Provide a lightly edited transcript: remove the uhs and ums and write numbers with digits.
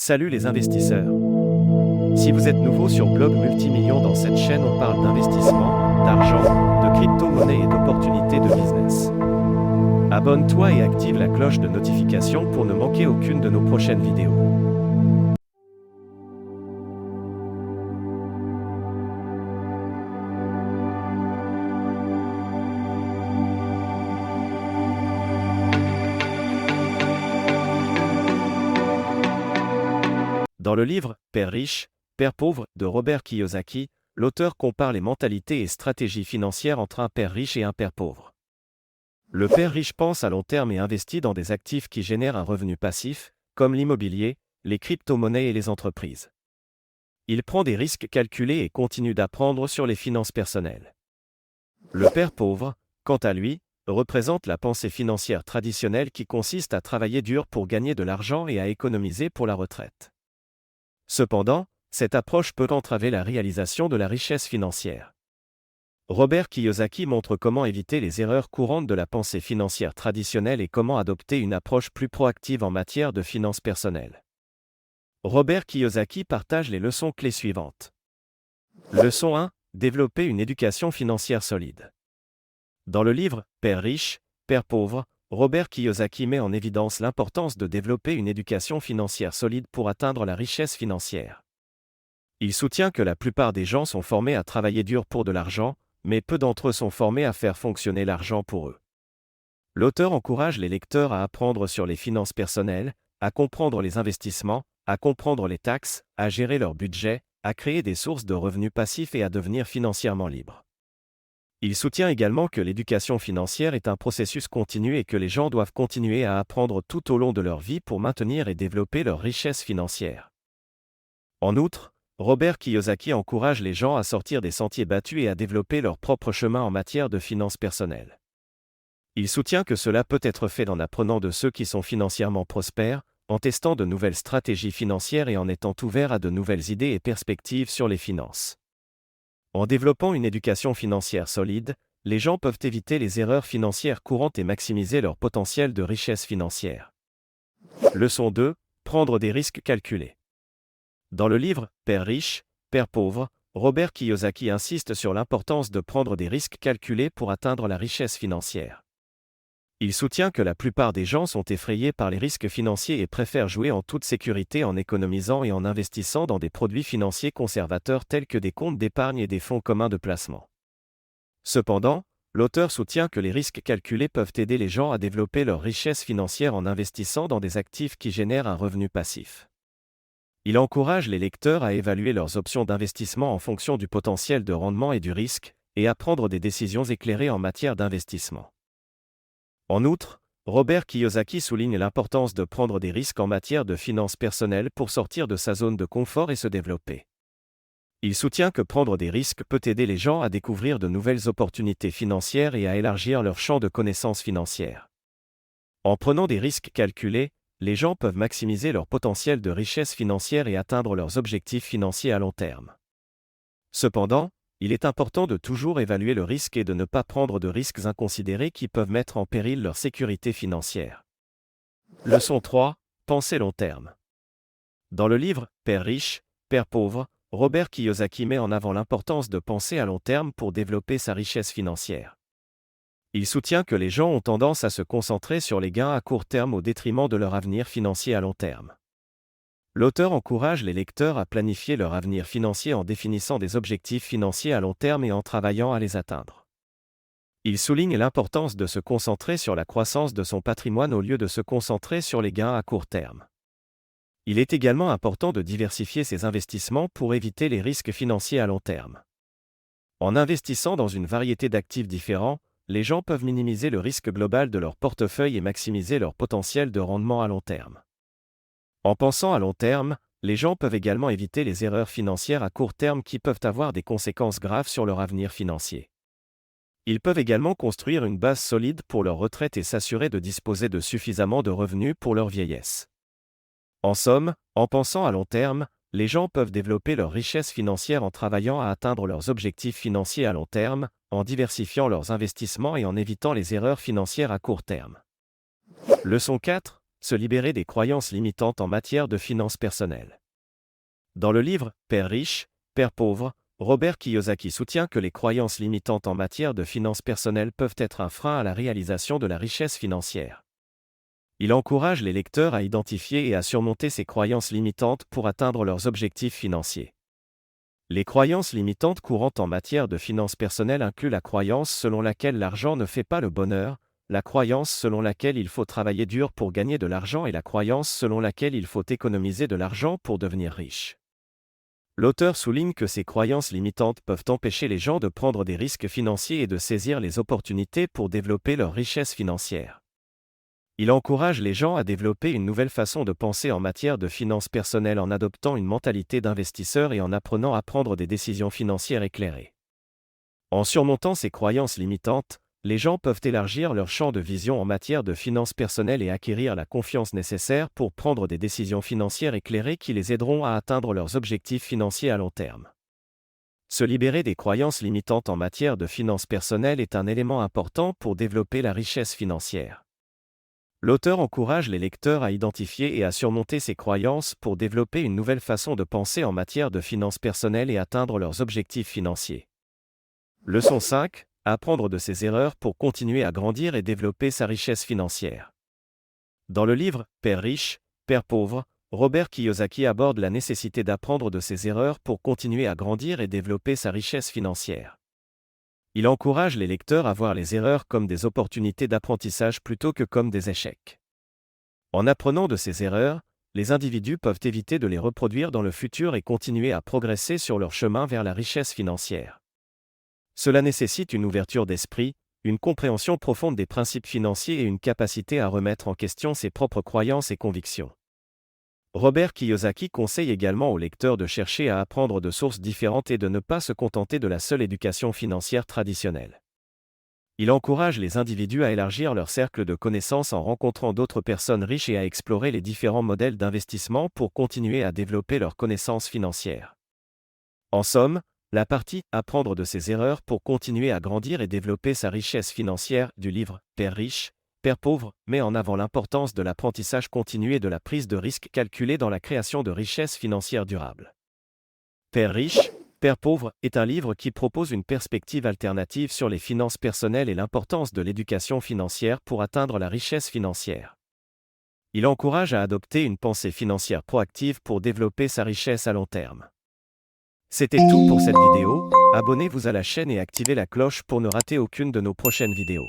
Salut les investisseurs. Si vous êtes nouveau sur Blog Multimillions, dans cette chaîne on parle d'investissement, d'argent, de crypto-monnaie et d'opportunités de business. Abonne-toi et active la cloche de notification pour ne manquer aucune de nos prochaines vidéos. Dans le livre « Père riche, Père pauvre » de Robert Kiyosaki, l'auteur compare les mentalités et stratégies financières entre un père riche et un père pauvre. Le père riche pense à long terme et investit dans des actifs qui génèrent un revenu passif, comme l'immobilier, les crypto-monnaies et les entreprises. Il prend des risques calculés et continue d'apprendre sur les finances personnelles. Le père pauvre, quant à lui, représente la pensée financière traditionnelle qui consiste à travailler dur pour gagner de l'argent et à économiser pour la retraite. Cependant, cette approche peut entraver la réalisation de la richesse financière. Robert Kiyosaki montre comment éviter les erreurs courantes de la pensée financière traditionnelle et comment adopter une approche plus proactive en matière de finances personnelles. Robert Kiyosaki partage les leçons clés suivantes. Leçon 1. Développer une éducation financière solide. Dans le livre « Père riche, Père pauvre », Robert Kiyosaki met en évidence l'importance de développer une éducation financière solide pour atteindre la richesse financière. Il soutient que la plupart des gens sont formés à travailler dur pour de l'argent, mais peu d'entre eux sont formés à faire fonctionner l'argent pour eux. L'auteur encourage les lecteurs à apprendre sur les finances personnelles, à comprendre les investissements, à comprendre les taxes, à gérer leur budget, à créer des sources de revenus passifs et à devenir financièrement libres. Il soutient également que l'éducation financière est un processus continu et que les gens doivent continuer à apprendre tout au long de leur vie pour maintenir et développer leur richesse financière. En outre, Robert Kiyosaki encourage les gens à sortir des sentiers battus et à développer leur propre chemin en matière de finances personnelles. Il soutient que cela peut être fait en apprenant de ceux qui sont financièrement prospères, en testant de nouvelles stratégies financières et en étant ouvert à de nouvelles idées et perspectives sur les finances. En développant une éducation financière solide, les gens peuvent éviter les erreurs financières courantes et maximiser leur potentiel de richesse financière. Leçon 2. Prendre des risques calculés. Dans le livre « Père riche, Père pauvre », Robert Kiyosaki insiste sur l'importance de prendre des risques calculés pour atteindre la richesse financière. Il soutient que la plupart des gens sont effrayés par les risques financiers et préfèrent jouer en toute sécurité en économisant et en investissant dans des produits financiers conservateurs tels que des comptes d'épargne et des fonds communs de placement. Cependant, l'auteur soutient que les risques calculés peuvent aider les gens à développer leur richesse financière en investissant dans des actifs qui génèrent un revenu passif. Il encourage les lecteurs à évaluer leurs options d'investissement en fonction du potentiel de rendement et du risque, et à prendre des décisions éclairées en matière d'investissement. En outre, Robert Kiyosaki souligne l'importance de prendre des risques en matière de finances personnelles pour sortir de sa zone de confort et se développer. Il soutient que prendre des risques peut aider les gens à découvrir de nouvelles opportunités financières et à élargir leur champ de connaissances financières. En prenant des risques calculés, les gens peuvent maximiser leur potentiel de richesse financière et atteindre leurs objectifs financiers à long terme. Cependant, il est important de toujours évaluer le risque et de ne pas prendre de risques inconsidérés qui peuvent mettre en péril leur sécurité financière. Leçon 3. Pensez long terme. Dans le livre « Père riche, Père pauvre », Robert Kiyosaki met en avant l'importance de penser à long terme pour développer sa richesse financière. Il soutient que les gens ont tendance à se concentrer sur les gains à court terme au détriment de leur avenir financier à long terme. L'auteur encourage les lecteurs à planifier leur avenir financier en définissant des objectifs financiers à long terme et en travaillant à les atteindre. Il souligne l'importance de se concentrer sur la croissance de son patrimoine au lieu de se concentrer sur les gains à court terme. Il est également important de diversifier ses investissements pour éviter les risques financiers à long terme. En investissant dans une variété d'actifs différents, les gens peuvent minimiser le risque global de leur portefeuille et maximiser leur potentiel de rendement à long terme. En pensant à long terme, les gens peuvent également éviter les erreurs financières à court terme qui peuvent avoir des conséquences graves sur leur avenir financier. Ils peuvent également construire une base solide pour leur retraite et s'assurer de disposer de suffisamment de revenus pour leur vieillesse. En somme, en pensant à long terme, les gens peuvent développer leur richesse financière en travaillant à atteindre leurs objectifs financiers à long terme, en diversifiant leurs investissements et en évitant les erreurs financières à court terme. Leçon 4. se libérer des croyances limitantes en matière de finances personnelles. Dans le livre « Père riche, Père pauvre », Robert Kiyosaki soutient que les croyances limitantes en matière de finances personnelles peuvent être un frein à la réalisation de la richesse financière. Il encourage les lecteurs à identifier et à surmonter ces croyances limitantes pour atteindre leurs objectifs financiers. Les croyances limitantes courantes en matière de finances personnelles incluent la croyance selon laquelle l'argent ne fait pas le bonheur, la croyance selon laquelle il faut travailler dur pour gagner de l'argent et la croyance selon laquelle il faut économiser de l'argent pour devenir riche. L'auteur souligne que ces croyances limitantes peuvent empêcher les gens de prendre des risques financiers et de saisir les opportunités pour développer leur richesse financière. Il encourage les gens à développer une nouvelle façon de penser en matière de finances personnelles en adoptant une mentalité d'investisseur et en apprenant à prendre des décisions financières éclairées. En surmontant ces croyances limitantes, les gens peuvent élargir leur champ de vision en matière de finances personnelles et acquérir la confiance nécessaire pour prendre des décisions financières éclairées qui les aideront à atteindre leurs objectifs financiers à long terme. Se libérer des croyances limitantes en matière de finances personnelles est un élément important pour développer la richesse financière. L'auteur encourage les lecteurs à identifier et à surmonter ces croyances pour développer une nouvelle façon de penser en matière de finances personnelles et atteindre leurs objectifs financiers. Leçon 5. Apprendre de ses erreurs pour continuer à grandir et développer sa richesse financière. Dans le livre « Père riche, Père pauvre », Robert Kiyosaki aborde la nécessité d'apprendre de ses erreurs pour continuer à grandir et développer sa richesse financière. Il encourage les lecteurs à voir les erreurs comme des opportunités d'apprentissage plutôt que comme des échecs. En apprenant de ces erreurs, les individus peuvent éviter de les reproduire dans le futur et continuer à progresser sur leur chemin vers la richesse financière. Cela nécessite une ouverture d'esprit, une compréhension profonde des principes financiers et une capacité à remettre en question ses propres croyances et convictions. Robert Kiyosaki conseille également aux lecteurs de chercher à apprendre de sources différentes et de ne pas se contenter de la seule éducation financière traditionnelle. Il encourage les individus à élargir leur cercle de connaissances en rencontrant d'autres personnes riches et à explorer les différents modèles d'investissement pour continuer à développer leurs connaissances financières. En somme, la partie « Apprendre de ses erreurs pour continuer à grandir et développer sa richesse financière » du livre « Père riche, Père pauvre » met en avant l'importance de l'apprentissage continu et de la prise de risque calculée dans la création de richesses financières durables. Père riche, Père pauvre est un livre qui propose une perspective alternative sur les finances personnelles et l'importance de l'éducation financière pour atteindre la richesse financière. Il encourage à adopter une pensée financière proactive pour développer sa richesse à long terme. C'était tout pour cette vidéo, abonnez-vous à la chaîne et activez la cloche pour ne rater aucune de nos prochaines vidéos.